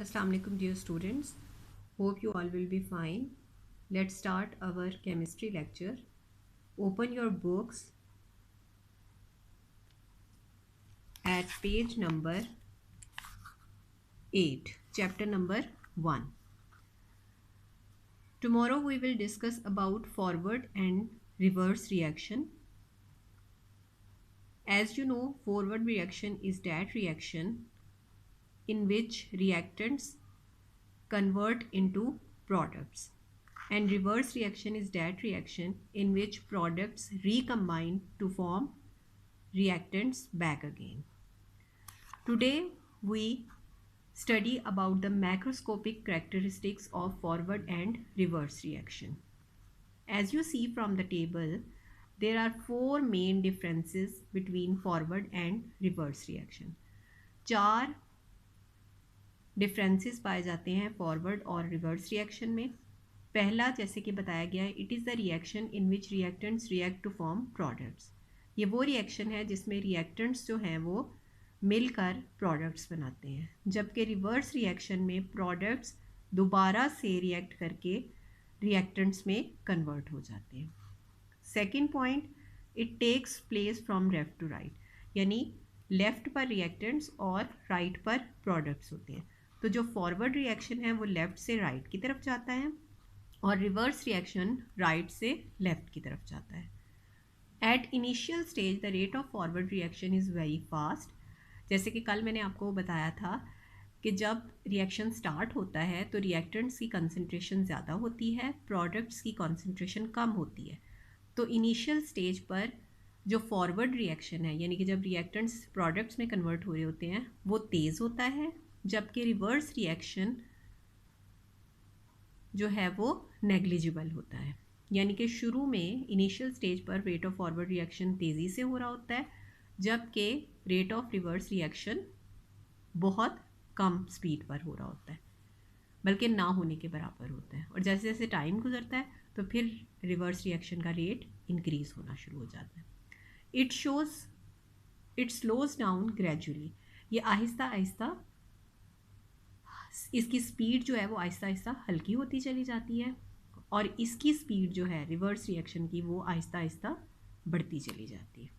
Assalamu alaikum dear students. Hope you all will be fine. Let's start our chemistry lecture. Open your books at page number 8, chapter number 1. Tomorrow we will discuss about forward and reverse reaction. As you know, forward reaction is that reaction in which reactants convert into products, and reverse reaction is that reaction in which products recombine to form reactants back again. Today we study about the macroscopic characteristics of forward and reverse reaction. As you see from the table, there are 4 main differences between forward and reverse reaction. 4 differences पाए जाते हैं forward और reverse reaction में. पहला, जैसे कि बताया गया है, it is the reaction in which reactants react to form products. ये वो रिएक्शन है जिसमें रिएक्टेंट्स जो हैं वो मिलकर प्रोडक्ट्स बनाते हैं, जबकि रिवर्स रिएक्शन में प्रोडक्ट्स दोबारा से रिएक्ट करके रिएक्टेंट्स में कन्वर्ट हो जाते हैं. Second point, it takes place from left to right, यानी लेफ़्ट पर रिएक्टेंट्स और राइट पर प्रोडक्ट्स होते हैं. तो जो फॉरवर्ड रिएक्शन है वो लेफ़्ट से राइट की तरफ जाता है और रिवर्स रिएक्शन राइट से लेफ़्ट की तरफ जाता है. At initial stage the rate of forward reaction is very fast. जैसे कि कल मैंने आपको बताया था कि जब रिएक्शन स्टार्ट होता है तो रिएक्टेंट्स की कंसंट्रेशन ज़्यादा होती है, प्रोडक्ट्स की कंसंट्रेशन कम होती है. तो इनिशियल स्टेज पर जो फॉरवर्ड रिएक्शन है, यानी कि जब रिएक्टेंट्स प्रोडक्ट्स में कन्वर्ट हो रहे होते हैं, वो तेज़ होता है, जबकि रिवर्स रिएक्शन जो है वो नेग्लिजिबल होता है. यानी कि शुरू में इनिशियल स्टेज पर रेट ऑफ फॉरवर्ड रिएक्शन तेज़ी से हो रहा होता है, जबकि रेट ऑफ रिवर्स रिएक्शन बहुत कम स्पीड पर हो रहा होता है, बल्कि ना होने के बराबर होता है. और जैसे जैसे टाइम गुजरता है तो फिर रिवर्स रिएक्शन का रेट इंक्रीज़ होना शुरू हो जाता है. It slows down gradually. ये आहिस्ता आहिस्ता इसकी स्पीड जो है वो आहिस्ता आहिस्ता हल्की होती चली जाती है और इसकी स्पीड जो है रिवर्स रिएक्शन की वो आहिस्ता आहिस्ता बढ़ती चली जाती है.